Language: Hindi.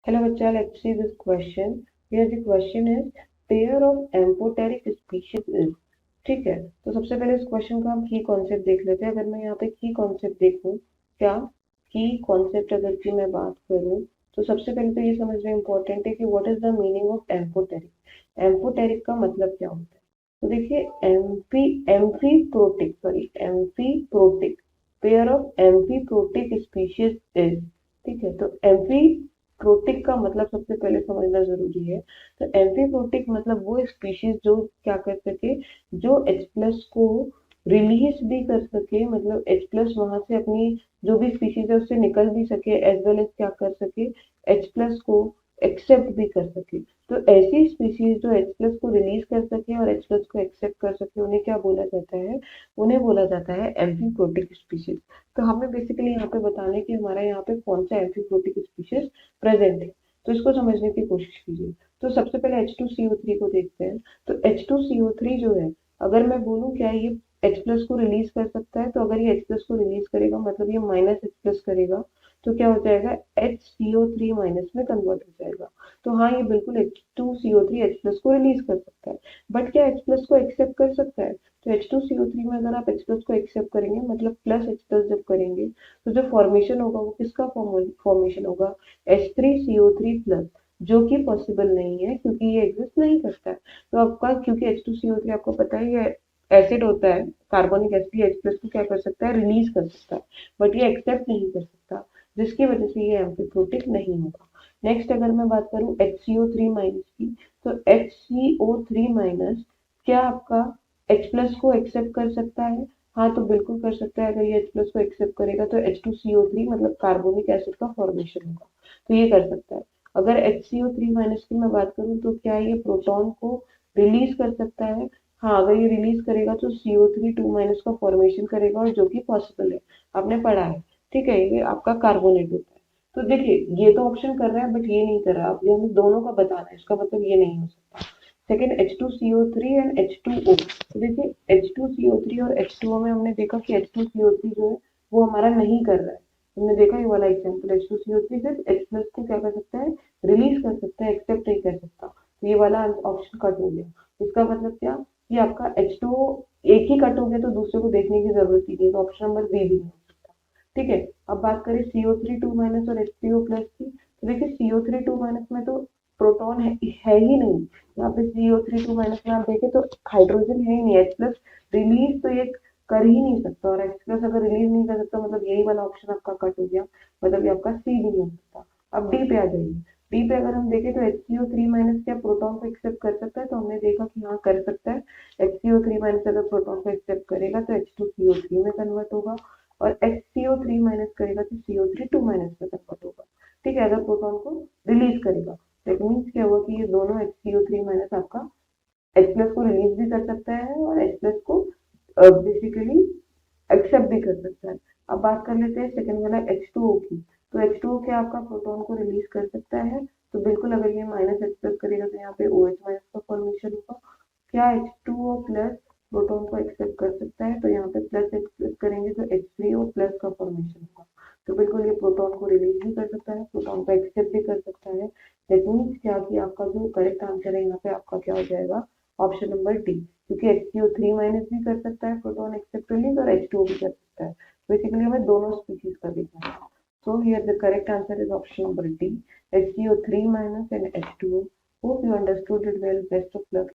Hello बच्चा, let's see this question. Here the question is pair of amphoteric species is. ठीक है, तो सबसे पहले इस क्वेश्चन का हम की कॉन्सेप्ट देख लेते हैं. अगर मैं यहाँ पे की कॉन्सेप्ट देखूँ, क्या की कॉन्सेप्ट अगर की मैं बात करूँ, तो सबसे पहले तो ये समझना इम्पोर्टेंट है कि what is the meaning of amphoteric. Amphoteric का मतलब क्या होता है? तो देखिए, amphiprotic pair of amphiprotic species is. ठीक है, तो एम्फीप्रोटिक का मतलब सबसे पहले समझना जरूरी है. तो एम्फीप्रोटिक मतलब वो स्पीशीज जो क्या कर सके, जो H प्लस को रिलीज भी कर सके, मतलब H प्लस वहां से अपनी जो भी स्पीशीज है उससे निकल भी सके, एज वेल एज क्या कर सके, H प्लस को एक्सेप्ट भी कर सके. तो ऐसी स्पीशीज जो H प्लस को रिलीज कर सके और H प्लस को एक्सेप्ट कर सके, उन्हें क्या बोला जाता है? उन्हें बोला जाता है एम्फीप्रोटिक स्पीशीज. तो हमें बेसिकली यहाँ पे बताना है कि हमारा यहाँ पे कौन सा एम्फीप्रोटिक स्पीशीज प्रेजेंट है. तो इसको समझने की कोशिश कीजिए. तो सबसे पहले H2CO3 को देखते हैं. तो H2CO3 जो है, अगर मैं बोलूँ क्या ये H प्लस को रिलीज कर सकता है, तो अगर ये H प्लस को रिलीज करेगा मतलब ये माइनस H प्लस करेगा, तो क्या हो जाएगा? HCO3 माइनस में कन्वर्ट हो जाएगा. तो हाँ, ये बिल्कुल H2CO3 H प्लस को रिलीज कर सकता है. बट क्या H प्लस को एक्सेप्ट कर सकता है? तो H2CO3 में अगर आप H प्लस को एक्सेप्ट करेंगे, मतलब प्लस H प्लस जब करेंगे, तो जो फॉर्मेशन होगा वो किसका फॉर्मेशन होगा? H3CO3 प्लस, जो कि पॉसिबल नहीं है क्योंकि ये एग्जिस्ट नहीं करता है. तो आपका, क्योंकि H2CO3 आपको पता है ये एसिड होता है, कार्बोनिक एसिड H प्लस को क्या कर सकता है? रिलीज कर सकता है, बट ये एक्सेप्ट नहीं कर सकता, जिसकी वजह से ये एम्फीप्रोटिक नहीं होगा. नेक्स्ट अगर मैं बात करूं HCO3 माइनस की, तो HCO3 माइनस क्या आपका H प्लस को एक्सेप्ट कर सकता है? हाँ, तो बिल्कुल कर सकता है. अगर ये H प्लस को एक्सेप्ट करेगा तो H2CO3 मतलब कार्बोनिक एसिड का फॉर्मेशन होगा, तो ये कर सकता है. अगर HCO3 माइनस की मैं बात करूं, तो क्या ये प्रोटॉन को रिलीज कर सकता है? हाँ, अगर ये रिलीज करेगा तो CO3 2 माइनस का फॉर्मेशन करेगा, और जो कि पॉसिबल है, आपने पढ़ा है. ठीक है, ये आपका कार्बोनेट होता है. तो देखिए, ये तो ऑप्शन कर रहा है बट ये नहीं कर रहा. अब ये हमें दोनों का बताना है, इसका मतलब ये नहीं हो सकता. Second H2CO3 and H2O. तो देखिए, H2CO3 और H2O में हमने देखा कि H2CO3 जो है वो हमारा नहीं कर रहा है. हमने देखा ये वाला एग्जाम्पल, H2CO3 सिर्फ H प्लस को क्या कर सकता है? रिलीज कर सकता है, एक्सेप्ट नहीं कर सकता. तो ये वाला ऑप्शन कट हो गया. इसका मतलब क्या? कि आपका H2O एक ही कट हो गया, तो दूसरे को देखने की जरूरत ही नहीं, तो ऑप्शन नंबर बी भी नहीं हो सकता. ठीक है, अब बात करें CO3 2 माइनस और H3O प्लस की. तो देखिए, CO3 2 माइनस में तो प्रोटॉन है ही नहीं. यहाँ पे CO3 2 माइनस में आप देखें तो हाइड्रोजन है ही नहीं. H प्लस रिलीज तो ये कर ही नहीं सकता, और H प्लस अगर रिलीज नहीं कर सकता मतलब यही वाला ऑप्शन आपका कट हो गया, मतलब ये आपका सी भी नहीं हो सकता. अब डी पे आ जाइए. डी पे अगर हम देखें तो HCO3 माइनस क्या प्रोटॉन को एक्सेप्ट कर सकता है? तो हमने देखा कि हाँ, कर सकता है. HCO3 माइनस अगर प्रोटॉन को एक्सेप्ट करेगा तो H2CO3 में कन्वर्ट होगा, और HCO3 माइनस करेगा तो CO3 2 माइनस में कन्वर्ट होगा. ठीक है, अगर प्रोटॉन को रिलीज करेगा. दैट मीन्स क्या हुआ कि ये दोनों HCO3 माइनस आपका H प्लस को रिलीज भी कर सकता है और H प्लस को बेसिकली एक्सेप्ट भी कर सकता है. अब बात कर लेते हैं सेकंड वाला H2O की. तो H2O क्या आपका प्रोटॉन को रिलीज कर सकता है? तो बिल्कुल, अगर ये माइनस H प्लस करेगा तो यहाँ पे OH माइनस का फॉर्मेशन होगा. क्या H2O प्लस प्रोटॉन को एक्सेप्ट कर सकता है? तो यहाँ पे प्लस एक्सेप्ट करेंगे तो H3O प्लस का फॉर्मेशन होगा. तो बिल्कुल ये प्रोटॉन को रिलीज भी कर सकता है, प्रोटॉन को एक्सेप्ट भी कर सकता है. दैट मीन्स क्या कि आपका जो करेक्ट आंसर है यहाँ पे आपका क्या हो जाएगा? Option number D. क्योंकि HCO3 माइनस भी कर सकता है प्रोटॉन एक्सेप्ट रिलीज, और H2O भी कर सकता है. बेसिकली हमें दोनों स्पीशीज का देखना है. So here the correct answer is option number D, HCO3 minus and H2O. Hope you understood it well. Best of luck.